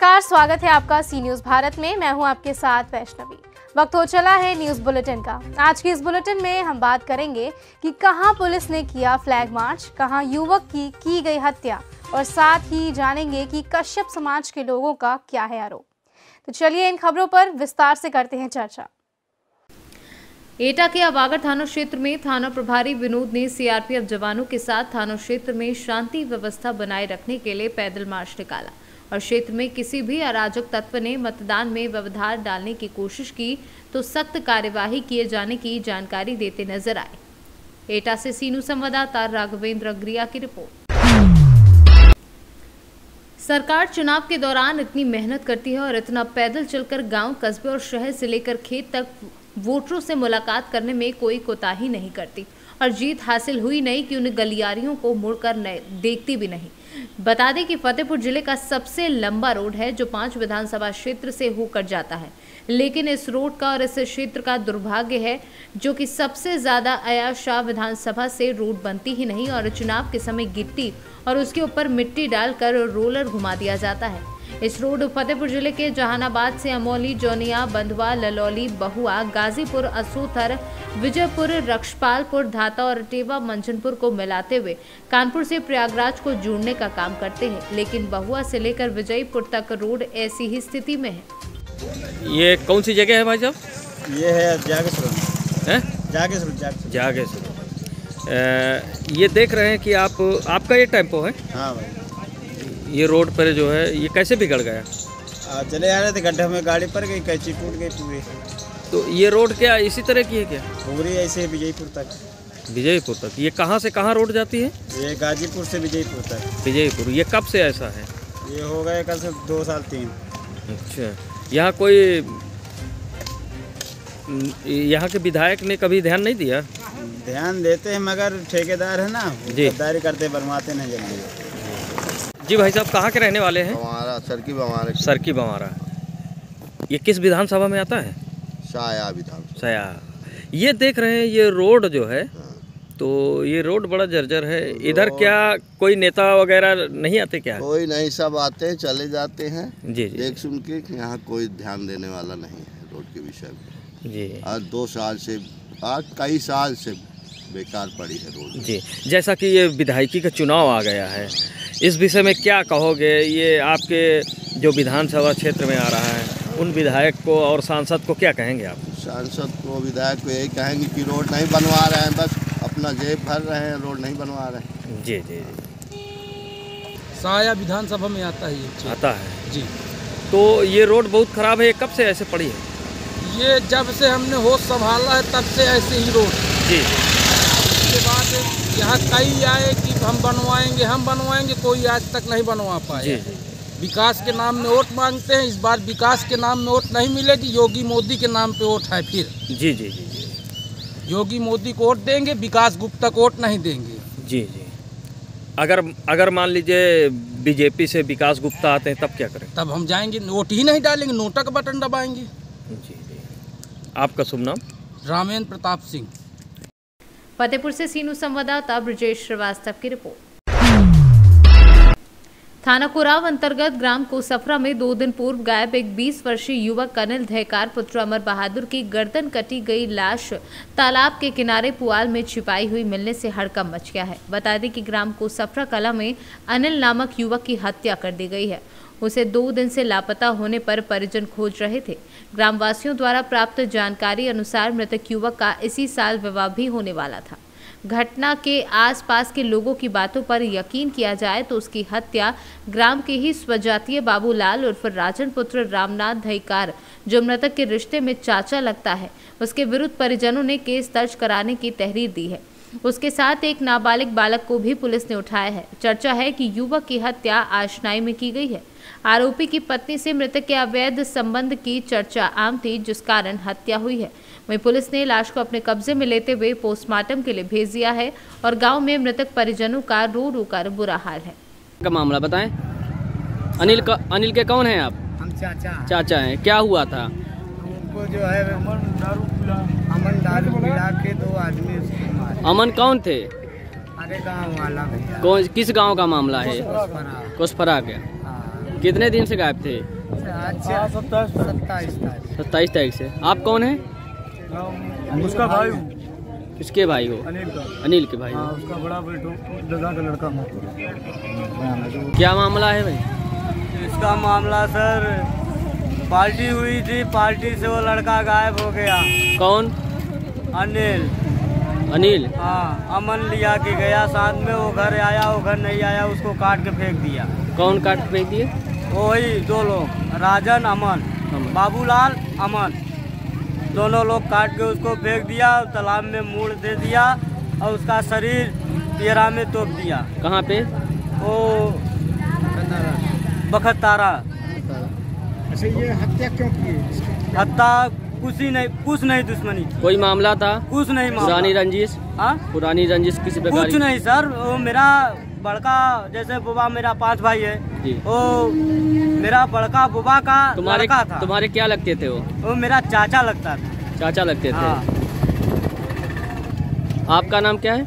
नमस्कार, स्वागत है आपका सी न्यूज भारत में। मैं हूं आपके साथ वैष्णवी। वक्त हो चला है न्यूज बुलेटिन का। आज की इस बुलेटिन में हम बात करेंगे कि कहां पुलिस ने किया फ्लैग मार्च, कहां युवक की गई हत्या, और साथ ही जानेंगे कि कश्यप समाज के लोगों का क्या है आरोप। तो चलिए इन खबरों पर विस्तार से करते हैं चर्चा। एटा के अवागढ़ थाना क्षेत्र में थाना प्रभारी विनोद ने सीआरपीएफ जवानों के साथ थाना क्षेत्र में शांति व्यवस्था बनाए रखने के लिए पैदल मार्च निकाला और क्षेत्र में किसी भी अराजक तत्व ने मतदान में व्यवधान डालने की कोशिश की तो सख्त कार्यवाही किए जाने की जानकारी देते नजर आए। एटा से सीनू संवाददाता राघवेंद्र अग्रिया की रिपोर्ट। सरकार चुनाव के दौरान इतनी मेहनत करती है और इतना पैदल चलकर गांव, कस्बे और शहर से लेकर खेत तक वोटरों से मुलाकात करने में कोई कोताही नहीं करती और जीत हासिल हुई नहीं कि उन गलियारियों को मुड़कर देखती भी नहीं। बता दें कि फतेहपुर जिले का सबसे लंबा रोड है जो 5 विधानसभा क्षेत्र से होकर जाता है, लेकिन इस रोड का और इस क्षेत्र का दुर्भाग्य है जो कि सबसे ज्यादा अयाज शाह विधानसभा से रोड बनती ही नहीं और चुनाव के समय गिट्टी और उसके ऊपर मिट्टी डालकर रोलर घुमा दिया जाता है। इस रोड फतेहपुर जिले के जहानाबाद से अमौली, जोनिया, बंधवा, ललौली, बहुआ, गाजीपुर, असोथर, विजयपुर, रक्षपालपुर, धाता और टेवा मंझनपुर को मिलाते हुए कानपुर से प्रयागराज को जोड़ने का काम करते हैं, लेकिन बहुआ से लेकर विजयपुर तक रोड ऐसी ही स्थिति में है। ये कौन सी जगह है भाई साहब? ये है जागेश्वर। ये देख रहे हैं कि आपका ये टेम्पो है? हाँ भाई। ये रोड पर जो है ये कैसे बिगड़ गया? चले आ रहे थे, गड्ढे में गाड़ी पर गई, कैंची टूट गई पूरी। तो ये रोड क्या इसी तरह की है क्या? पूरी ऐसे विजयपुर तक। विजयपुर तक? ये कहाँ से कहाँ रोड जाती है? ये गाजीपुर से विजयपुर तक। विजयपुर। ये कब से ऐसा है? ये हो गए कल से 2 साल 3। अच्छा, यहाँ कोई यहाँ के विधायक ने कभी ध्यान नहीं दिया? ध्यान देते हैं मगर ठेकेदार है ना, गद्दारी करते बनवाते नहीं जल्दी। जी भाई साहब, कहाँ के रहने वाले हैं? हमारा सरकी सरकी बमारा। ये किस विधानसभा में आता है? साया विधानसभा। साया। ये देख रहे हैं ये रोड जो है, तो ये रोड बड़ा जर्जर है। इधर क्या कोई नेता वगैरह नहीं आते क्या? कोई नहीं, सब आते हैं चले जाते हैं। जी जी। देख सुन के यहाँ कोई ध्यान देने वाला नहीं है रोड के विषय में। जी। आज 2 साल से, आज कई साल से बेकार पड़ी है रोड। जी, जैसा कि ये विधायकी का चुनाव आ गया है, इस विषय में क्या कहोगे? ये आपके जो विधानसभा क्षेत्र में आ रहा है, उन विधायक को और सांसद को क्या कहेंगे आप? सांसद को, विधायक को यही कहेंगे कि रोड नहीं बनवा रहे हैं, बस अपना जेब भर रहे हैं, रोड नहीं बनवा रहे हैं। जी जी जी। साया विधानसभा में आता है ये। आता है जी। तो ये रोड बहुत खराब है, कब से ऐसे पड़ी है? ये जब से हमने होश संभाला है तब से ऐसे ही रोड। जी। उसके बाद यहाँ कई आए कि हम बनवाएंगे, कोई आज तक नहीं बनवा पाए। जी जी। विकास के नाम में वोट मांगते हैं, इस बार विकास के नाम में वोट नहीं मिलेगी, योगी मोदी के नाम पे वोट है फिर। जी जी जी। योगी मोदी को वोट देंगे, विकास गुप्ता को वोट नहीं देंगे। जी जी। अगर मान लीजिए बीजेपी से विकास गुप्ता आते हैं तब क्या करें? तब हम जाएंगे, वोट ही नहीं डालेंगे, नोटा का बटन दबाएंगे। जी जी। आपका शुभ नाम? रामेंद्र प्रताप सिंह। फतेहपुर से सीनू संवाददाता ब्रजेश श्रीवास्तव की रिपोर्ट। थाना कुराव अंतर्गत ग्राम कोसफरा में 2 दिन पूर्व गायब एक 20 वर्षीय युवक अनिल धयकार पुत्र अमर बहादुर की गर्दन कटी गई लाश तालाब के किनारे पुआल में छिपाई हुई मिलने से हड़कंप मच गया है। बता दें कि ग्राम कोसफरा कला में अनिल नामक युवक की हत्या कर दी गई है। उसे 2 दिन से लापता होने पर परिजन खोज रहे थे। ग्रामवासियों द्वारा प्राप्त जानकारी अनुसार मृतक युवक का इसी साल विवाह भी होने वाला था। घटना के आसपास के लोगों की बातों पर यकीन किया जाए तो उसकी हत्या ग्राम के ही स्वजातीय बाबूलाल उर्फ राजन पुत्र रामनाथ धयकार, जो मृतक के रिश्ते में चाचा लगता है, उसके विरुद्ध परिजनों ने केस दर्ज कराने की तहरीर दी है। उसके साथ एक नाबालिग बालक को भी पुलिस ने उठाया है। चर्चा है कि युवक की हत्या आशनाई में की गई है। आरोपी की पत्नी से मृतक के अवैध संबंध की चर्चा आम थी, जिस कारण हत्या हुई है। वहीं पुलिस ने लाश को अपने कब्जे में लेते हुए पोस्टमार्टम के लिए भेज दिया है और गांव में मृतक परिजनों का रो रो कर बुरा हाल है। का मामला बताएं। अनिल के कौन हैं आप? हम चाचा हैं। क्या हुआ था? उनको जो है अमन दारू पिला के 2 आदमी उसको मारे। अमन कौन थे? अरे गाँव वाला भैया। किस गांव का मामला है? कोसफरा के। कितने दिन से गायब थे? आज 27 तारीख से। आप कौन है? उसका भाई हूँ। किसके भाई हो? अनिल का। अनिल के भाई हो। उसका बड़ा बेटो दादा का लड़का हूँ। क्या मामला है भाई? इसका मामला सर, पार्टी हुई थी, पार्टी से वो लड़का गायब हो गया। कौन? अनिल। हाँ, अमन लिया के गया साथ में, वो घर आया, वो घर नहीं आया, उसको काट के फेंक दिया। कौन काट के फेंक दिए? वही 2 लोग, राजन अमन, बाबूलाल अमन, दोनों लोग काट के उसको फेंक दिया, तालाब में मूड़ दे दिया और उसका शरीर पियरा में तोप दिया। कहाँ पे? वो बखतारा। अच्छा, ये हत्या क्यों की? हत्या कुछ नहीं दुश्मनी थी। कोई मामला था? कुछ नहीं मामला। पुरानी रंजिश? हाँ, पुरानी रंजिश किसी प्रकार? कुछ नहीं सर, वो मेरा बड़का, जैसे बुबा मेरा 5 भाई है जी, वो मेरा बड़का बुबा का लड़का था। तुम्हारे क्या लगते थे? वो मेरा चाचा लगता था। चाचा लगते थे। हाँ। आपका नाम क्या है?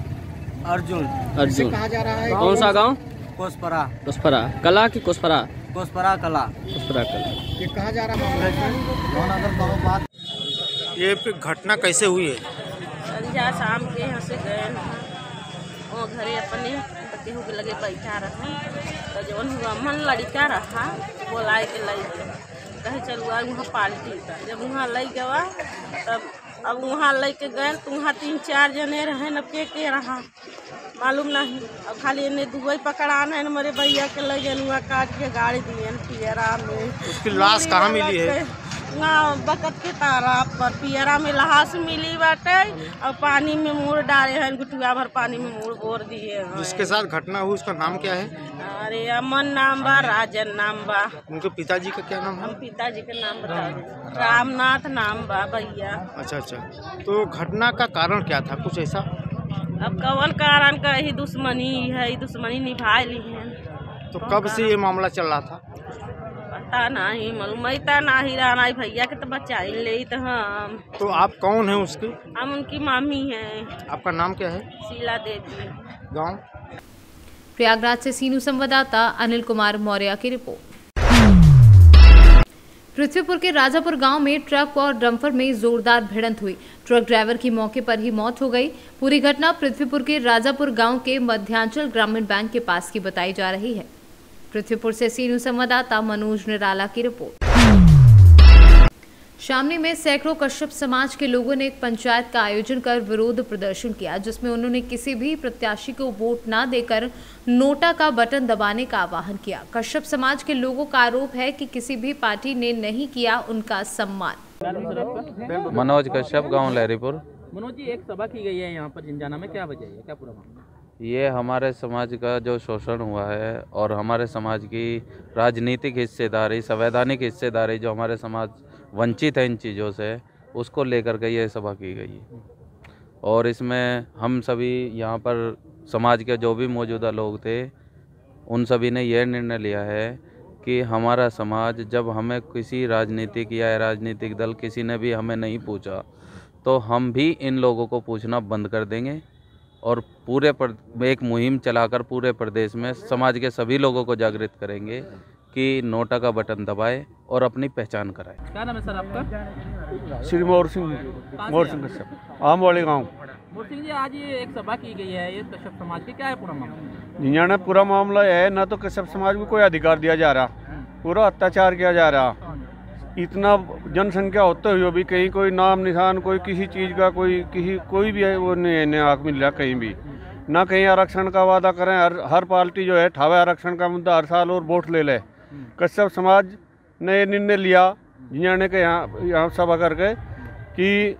अर्जुन। अर्जुन। कहा जा रहा है? कौन सा गांव? कोसपरा। कोसपरा कला की? कोसपरा कला। कोसपरा कला। ये कहा जा रहा है? ये घटना कैसे हुई है? संध्या शाम के यहाँ से गए वो घरे अपने केहू के लगे बैठा रहे, तो जवन हुआ मन लड़का रहा बोलाए के लई गए, कहे चलुआ वहाँ पार्टी था। जब वहाँ लई गवा तब अब वहाँ ले के गए तो वहाँ 3-4 जने रहे न के रहा मालूम नहीं। अब खाली इन्हें दुबई पकड़ाना है, मेरे भैया के ले गए वहाँ काट के गाड़ी दिए पियरा में। उसकी लाश कहाँ मिली है? वहाँ बकत के तारा पर पियरा में लाश मिली बाटे और पानी में मुड़ डाले हैं, गुटिया भर पानी में मुड़ बोर दिए हैं। जिसके साथ घटना हुई उसका नाम क्या है? अरे अमन नाम बा, राजन नाम बा। उनके पिताजी का क्या नाम है? हम पिताजी का नाम बता दें, रामनाथ नाम बा भैया। अच्छा, तो घटना का कारण क्या था, कुछ ऐसा? अब कवन कारण का ही दुश्मनी है, दुश्मनी निभा ली है। तो कब से ये मामला चल रहा था? पता नहीं, मालूम नहीं रहा भैया के तो बचाई ले तो हम। तो आप कौन है उसकी? हम उनकी मामी हैं। आपका नाम क्या है? शीला देवी। गाँव? प्रयागराज से सीनू संवाददाता अनिल कुमार मौर्य की रिपोर्ट। पृथ्वीपुर के राजापुर गांव में ट्रक और डंपर में जोरदार भिड़ंत हुई। ट्रक ड्राइवर की मौके पर ही मौत हो गई। पूरी घटना पृथ्वीपुर के राजापुर गांव के मध्यांचल ग्रामीण बैंक के पास की बताई जा रही है। पृथ्वीपुर से सीनू संवाददाता मनोज निराला की रिपोर्ट। शामली में सैकड़ों कश्यप समाज के लोगों ने एक पंचायत का आयोजन कर विरोध प्रदर्शन किया, जिसमें उन्होंने किसी भी प्रत्याशी को वोट न देकर नोटा का बटन दबाने का आह्वान किया। कश्यप समाज के लोगों का आरोप है कि किसी भी पार्टी ने नहीं किया उनका सम्मान। मनोज कश्यप, गांव लहरीपुर। मनोज जी, एक सभा की गई है यहाँ पर जिंजाना में, क्या वजह है, क्या पूरा मामला? ये हमारे समाज का जो शोषण हुआ है और हमारे समाज की राजनीतिक हिस्सेदारी, संवैधानिक हिस्सेदारी, जो हमारे समाज वंचित है इन चीज़ों से, उसको लेकर के ये सभा की गई है। और इसमें हम सभी यहाँ पर समाज के जो भी मौजूदा लोग थे, उन सभी ने यह निर्णय लिया है कि हमारा समाज, जब हमें किसी राजनीतिक या राजनीतिक दल किसी ने भी हमें नहीं पूछा, तो हम भी इन लोगों को पूछना बंद कर देंगे और एक मुहिम चलाकर पूरे प्रदेश में समाज के सभी लोगों को जागृत करेंगे कि नोटा का बटन दबाए और अपनी पहचान कराए। क्या नाम है सर आपका? श्री मोर सिंह कश्यप, आम वाले गाँव। मोर सिंह जी, आज ये एक सभा की गई है, ये कश्यप समाज की, क्या है पूरा मामला? जिन्होंने पूरा मामला है, ना तो कश्यप समाज को कोई अधिकार दिया जा रहा, पूरा अत्याचार किया जा रहा। इतना जनसंख्या होते हुए भी कहीं कोई नाम निशान, कोई किसी चीज़ का, कोई भी है वो नहीं हक मिल रहा कहीं भी। ना कहीं आरक्षण का वादा करें, हर पार्टी जो है ठावे आरक्षण का मुद्दा हर साल और वोट ले ले। कश्यप समाज ने ये निर्णय लिया जिन्होंने के यहाँ सभा करके कि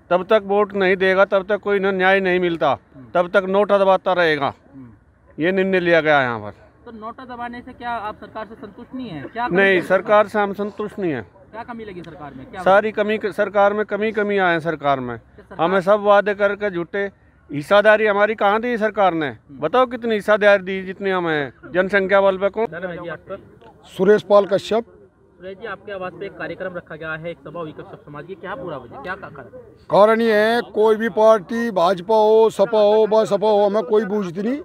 तब तक वोट नहीं देगा, तब तक कोई न्याय नहीं मिलता, तब तक नोटा दबाता रहेगा। ये निर्णय लिया गया यहाँ पर। तो नोटा दबाने से क्या आप सरकार से संतुष्ट नहीं है? क्या नहीं, सरकार से हम संतुष्ट नहीं है। क्या कमी लगी सरकार में? क्या सारी कमी सरकार में, कमी आए सरकार में। हमें सब वादे करके झूठे, हिस्सादारी हमारी कहाँ दी सरकार ने? बताओ कितनी हिस्सादारी दी जितनी हमें जनसंख्या बल पे। कौन? सुरेश पाल कश्यप। सुरेश जी, आपके आवाज पे एक कार्यक्रम रखा गया है, एक सभा हुई कश्यप समाज की, क्या पूरा वजह, क्या कारण? कारण ये है, कोई भी पार्टी, भाजपा हो, सपा हो, बसपा हो, हमें कोई पूछती नहीं,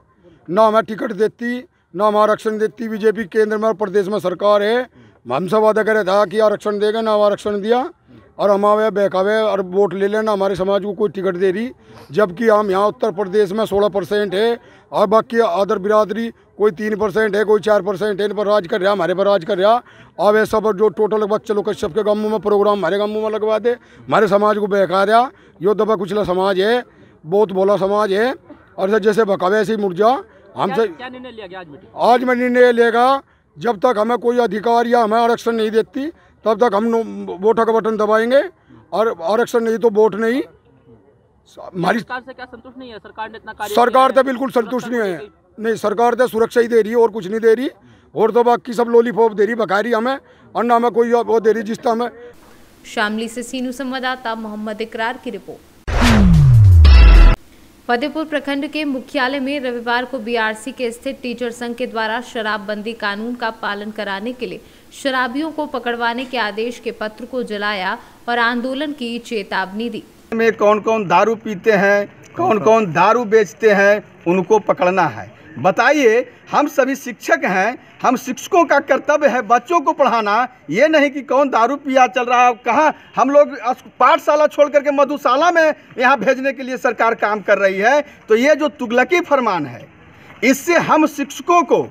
ना हमें टिकट देती, ना हम आरक्षण देती। बीजेपी केंद्र में और प्रदेश में सरकार है, हमसे वादा करे था कि आरक्षण देगा, ना आरक्षण दिया और हमारे बहकावे और वोट ले लेना हमारे समाज को कोई टिकट दे रही, जबकि हम यहाँ उत्तर प्रदेश में 16% है और बाकी अदर बिरादरी कोई 3% है, कोई 4% है, इन पर राज कर रहा, हमारे पर राज कर रहा। अब ऐसा पर जो टोटल बच्चे लोग सबके गाँवों में प्रोग्राम हमारे गाँवों में लगवा दे, हमारे समाज को बहका रहा। यो दबा कुचला समाज है, बहुत भोला समाज है और जैसे बहकावे ऐसे ही मुर्जा हमसे। क्या निर्णय लिया गया आज मीटिंग? आज में निर्णय लेगा, जब तक हमें कोई अधिकार या हमें आरक्षण नहीं देती तब तक हम वोट का बटन दबाएंगे और आरक्षण नहीं तो वोट नहीं। हमारी सरकार से क्या संतुष्ट नहीं है? सरकार ने इतना कार्य सरकार तो बिल्कुल संतुष्ट नहीं है, नहीं सरकार तो सुरक्षा ही दे रही है और कुछ नहीं दे रही, और तो बाकी सब लॉलीपॉप दे रही, बका रही हमें, और ना हमें कोई वो दे रही जिसका हमें। शामली से सीनू संवाददाता मोहम्मद इकरार की रिपोर्ट। फतेहपुर प्रखंड के मुख्यालय में रविवार को बीआरसी के स्थित टीचर संघ के द्वारा शराबबंदी कानून का पालन कराने के लिए शराबियों को पकड़वाने के आदेश के पत्र को जलाया और आंदोलन की चेतावनी दी। में कौन कौन दारू पीते हैं, कौन कौन दारू बेचते हैं, उनको पकड़ना है। बताइए, हम सभी शिक्षक हैं, हम शिक्षकों का कर्तव्य है बच्चों को पढ़ाना, ये नहीं कि कौन दारू पिया चल रहा है। कहाँ हम लोग पाठशाला छोड़ करके मधुशाला में यहाँ भेजने के लिए सरकार काम कर रही है। तो ये जो तुगलकी फरमान है, इससे हम शिक्षकों को,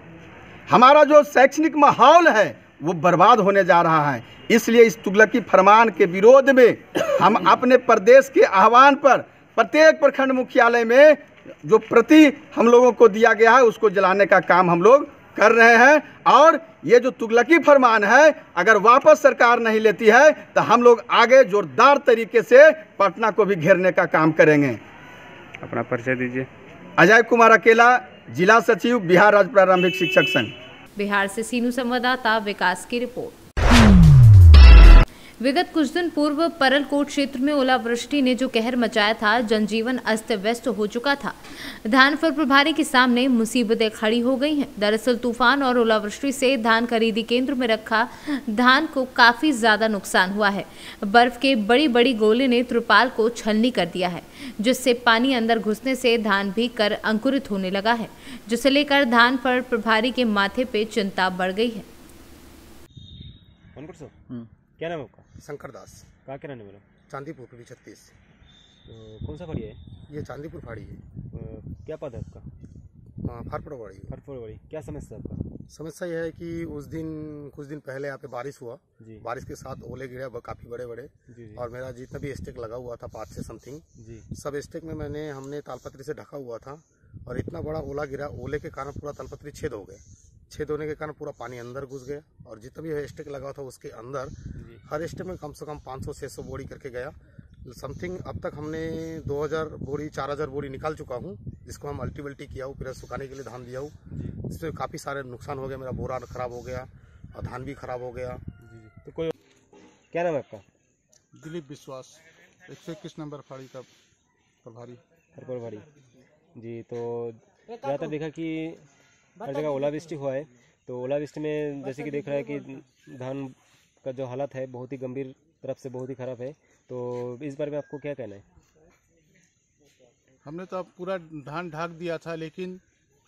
हमारा जो शैक्षणिक माहौल है वो बर्बाद होने जा रहा है। इसलिए इस तुगलकी फरमान के विरोध में हम अपने प्रदेश के आह्वान पर प्रत्येक प्रखंड मुख्यालय में जो प्रति हम लोगों को दिया गया है उसको जलाने का काम हम लोग कर रहे हैं। और ये जो तुगलकी फरमान है अगर वापस सरकार नहीं लेती है तो हम लोग आगे जोरदार तरीके से पटना को भी घेरने का काम करेंगे। अपना परिचय दीजिए। अजय कुमार अकेला, जिला सचिव, बिहार राज्य प्रारंभिक शिक्षक संघ। बिहार से सीनू संवाददाता विकास की रिपोर्ट। विगत कुछ दिन पूर्व परलकोट क्षेत्र में ओलावृष्टि ने जो कहर मचाया था, जनजीवन अस्त व्यस्त हो चुका था। धान फल प्रभारी के सामने मुसीबतें खड़ी हो गई हैं। दरअसल तूफान और ओलावृष्टि से धान खरीदी केंद्र में रखा धान को काफी ज्यादा नुकसान हुआ है। बर्फ के बड़ी बड़ी गोले ने त्रिपाल को छलनी कर दिया है, जिससे पानी अंदर घुसने से धान भी कर अंकुरित होने लगा है, जिसे लेकर धान फल प्रभारी के माथे पे चिंता बढ़ गई है। क्या नाम है आपका? शंकर दास। कहाँ के रहने वाले? चांदीपुर पीढ़ी 36। तो कौन सा फाड़ी है ये? चांदीपुर फाड़ी है। क्या पद है आपका? फरफड़वाड़ी। फरफड़वाड़ी। क्या समस्या है आपका? समस्या यह है कि उस दिन कुछ दिन पहले यहाँ पे बारिश हुआ, बारिश के साथ ओले गिरे काफ़ी बड़े बड़े, और मेरा जितना भी स्टेक लगा हुआ था 5 से समथिंग, सब स्टेक में हमने तालपत्री से ढका हुआ था, और इतना बड़ा ओला गिरा, ओले के कारण पूरा तालपत्री छेद हो गया। छेद होने के कारण पूरा पानी अंदर घुस गया, और जितना भी स्टेक लगा था उसके अंदर हर स्टेक में कम से कम 500-600 बोरी करके गया समथिंग। अब तक हमने 2000 बोरी 4000 बोरी निकाल चुका हूँ, जिसको हम अल्टी किया हूँ, फिर सुखाने के लिए धान दिया हूँ, जिसमें काफ़ी सारे नुकसान हो गया। मेरा बोरा खराब हो गया और धान भी खराब हो गया। तो कोई क्या नाम है आपका? दिलीप विश्वास, 121 नंबर फाड़ी का प्रभारी। प्रभारी जी। तो ज़्यादातर देखा कि हर जगह ओलावृष्टि हुआ है, तो ओलावृष्टि में जैसे कि देख रहा है कि धान का जो हालत है बहुत ही गंभीर तरफ से बहुत ही खराब है, तो इस बारे में आपको क्या कहना है? हमने तो अब पूरा धान ढाक दिया था, लेकिन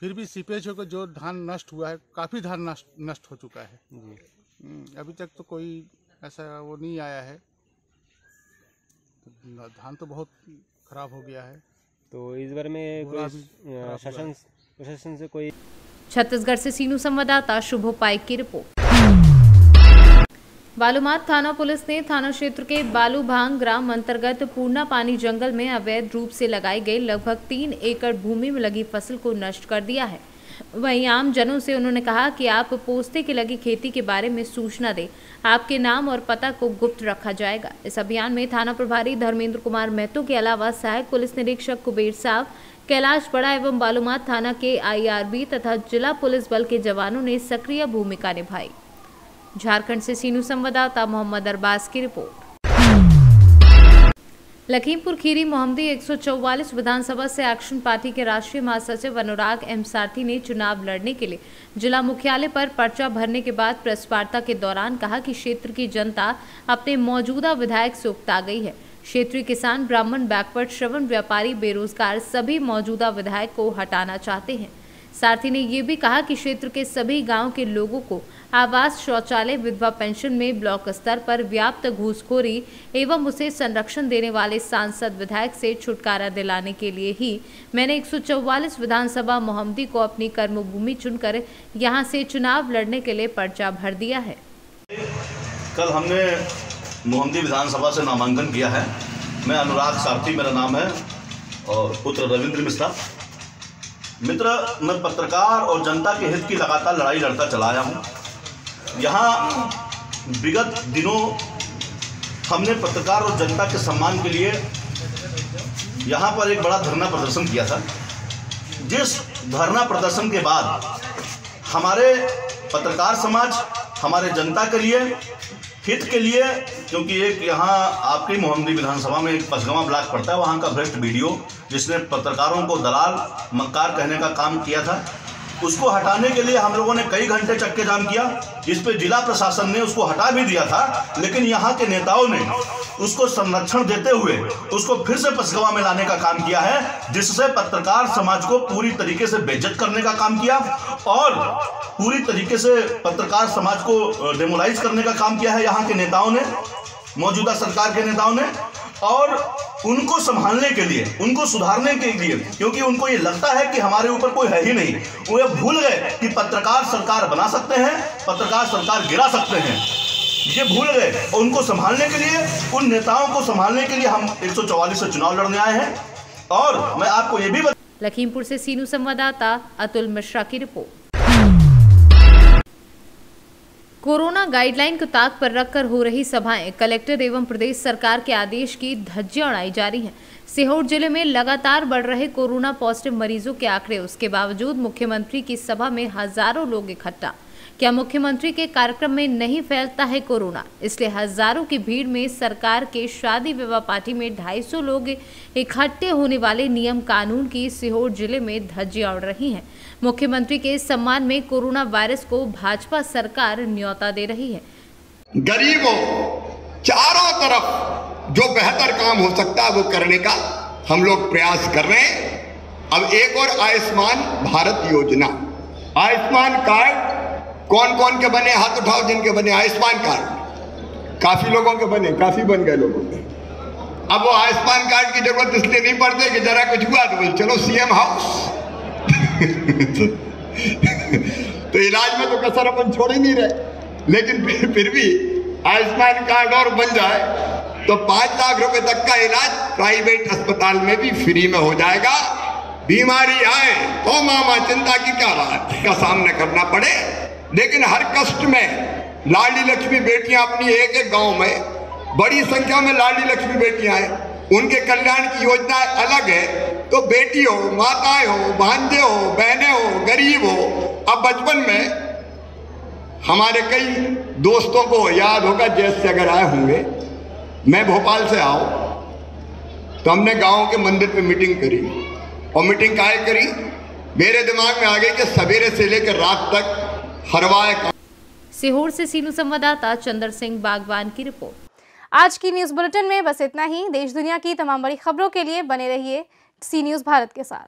फिर भी सीपेज होकर जो धान नष्ट हुआ है, काफ़ी धान नष्ट हो चुका है जी। अभी तक तो कोई ऐसा वो नहीं आया है, तो धान तो बहुत खराब हो गया है। तो इस बारे में कोई प्रशासन से कोई? छत्तीसगढ़ से सीनू संवाददाता शुभ पाइक की रिपोर्ट। बालूमाथ थाना पुलिस ने थाना क्षेत्र के बालूभांग ग्राम अंतर्गत पूर्णा पानी जंगल में अवैध रूप से लगाई गई लगभग 3 एकड़ भूमि में लगी फसल को नष्ट कर दिया है। वहीं आम जनों से उन्होंने कहा कि आप पोस्ते की लगी खेती के बारे में सूचना दें, आपके नाम और पता को गुप्त रखा जाएगा। इस अभियान में थाना प्रभारी धर्मेंद्र कुमार महतो के अलावा सहायक पुलिस निरीक्षक कुबेर साहब, कैलाश बड़ा एवं बालूमाथ थाना के IRB तथा जिला पुलिस बल के जवानों ने सक्रिय भूमिका निभाई। झारखंड से सीनू संवाददाता मोहम्मद अरबाज की रिपोर्ट। लखीमपुर खीरी मोहम्मदी 144 विधानसभा से एक्शन पार्टी के राष्ट्रीय महासचिव अनुराग M सारथी ने चुनाव लड़ने के लिए जिला मुख्यालय पर पर्चा भरने के बाद प्रेस वार्ता के दौरान कहा कि क्षेत्र की जनता अपने मौजूदा विधायक से उकता गई है। क्षेत्रीय किसान, ब्राह्मण, बैकवर्ड, श्रवण व्यापारी, बेरोजगार सभी मौजूदा विधायक को हटाना चाहते हैं। सारथी ने ये भी कहा कि क्षेत्र के सभी गांव के लोगों को आवास, शौचालय, विधवा पेंशन में ब्लॉक स्तर पर व्याप्त घूसखोरी एवं उसे संरक्षण देने वाले सांसद विधायक से छुटकारा दिलाने के लिए ही मैंने 144 विधानसभा मोहम्मदी को अपनी कर्मभूमि चुनकर यहां से चुनाव लड़ने के लिए पर्चा भर दिया है। कल हमने मोहम्मदी विधानसभा से नामांकन किया है। मैं अनुराग सारथी मेरा नाम है और पुत्र रविंद्र मिश्रा। मित्र, मैं पत्रकार और जनता के हित की लगातार लड़ाई लड़ता चला आया हूँ। यहाँ विगत दिनों हमने पत्रकार और जनता के सम्मान के लिए यहाँ पर एक बड़ा धरना प्रदर्शन किया था। जिस धरना प्रदर्शन के बाद हमारे पत्रकार समाज, हमारे जनता के लिए, हित के लिए, क्योंकि एक यहाँ आपकी मोहम्मदी विधानसभा में एक पसगवा ब्लॉक पड़ता है, वहाँ का भ्रष्ट वीडियो जिसने पत्रकारों को दलाल, मक्कार कहने का काम किया था, उसको हटाने के लिए हम लोगों ने कई घंटे चक्के जाम किया। इस पे जिला प्रशासन ने उसको हटा भी दिया था, लेकिन यहाँ के नेताओं ने उसको संरक्षण देते हुए उसको फिर से पसगवा में लाने का काम किया है, जिससे पत्रकार समाज को पूरी तरीके से बेइज्जत करने का काम किया और पूरी तरीके से पत्रकार समाज को डेमोलाइज करने का काम किया है यहाँ के नेताओं ने, मौजूदा सरकार के नेताओं ने। और उनको संभालने के लिए, उनको सुधारने के लिए, क्योंकि उनको ये लगता है कि हमारे ऊपर कोई है ही नहीं, वो ये भूल गए कि पत्रकार सरकार बना सकते हैं, पत्रकार सरकार गिरा सकते हैं, ये भूल गए। और उनको संभालने के लिए, उन नेताओं को संभालने के लिए हम 144 से चुनाव लड़ने आए हैं। और मैं आपको ये भी लखीमपुर से सीनू संवाददाता अतुल मिश्रा की रिपोर्ट। कोरोना गाइडलाइन को ताक पर रखकर हो रही सभाएं, कलेक्टर एवं प्रदेश सरकार के आदेश की धज्जियां उड़ाई जा रही हैं। सीहोर जिले में लगातार बढ़ रहे कोरोना पॉजिटिव मरीजों के आंकड़े, उसके बावजूद मुख्यमंत्री की सभा में हजारों लोग इकट्ठा। क्या मुख्यमंत्री के कार्यक्रम में नहीं फैलता है कोरोना? इसलिए हजारों की भीड़ में सरकार के शादी विवाह पार्टी में 250 लोग इकट्ठे होने वाले नियम कानून की सीहोर जिले में धज्जियां उड़ रही हैं। मुख्यमंत्री के सम्मान में कोरोना वायरस को भाजपा सरकार न्योता दे रही है। गरीबों चारों तरफ जो बेहतर काम हो सकता है वो करने का हम लोग प्रयास कर रहे हैं। अब एक और आयुष्मान भारत योजना, आयुष्मान कार्ड कौन कौन के बने, हाथ उठाओ जिनके बने आयुष्मान कार्ड। काफी लोगों के बने, काफी बन गए लोगों के। अब वो आयुष्मान कार्ड की जरूरत इसलिए नहीं पड़ती कि जरा कुछ हुआ तो बोल चलो सीएम हाउस। तो इलाज में तो कसर अपन छोड़ ही नहीं रहे, लेकिन फिर भी आयुष्मान कार्ड और बन जाए तो 5 लाख रुपए तक का इलाज प्राइवेट अस्पताल में भी फ्री में हो जाएगा। बीमारी आए तो मामा चिंता की क्या बात का सामना करना पड़े, लेकिन हर कष्ट में लाडली लक्ष्मी बेटियां अपनी एक एक गांव में बड़ी संख्या में लाडली लक्ष्मी बेटियां हैं, उनके कल्याण की योजनाएं अलग है। तो बेटी हो, माताएं हो, भांजे हो, बहनें हो, गरीब हो। अब बचपन में हमारे कई दोस्तों को याद होगा, जेल से अगर आए होंगे, मैं भोपाल से आओ तो हमने गांव के मंदिर पे मीटिंग करी और मीटिंग काहे करी, मेरे दिमाग में आ गई कि सवेरे से लेकर रात तक हरवाए। सीहोर से सीनू संवाददाता चंद्र सिंह बागवान की रिपोर्ट। आज की न्यूज बुलेटिन में बस इतना ही। देश दुनिया की तमाम बड़ी खबरों के लिए बने रहिए सी न्यूज भारत के साथ।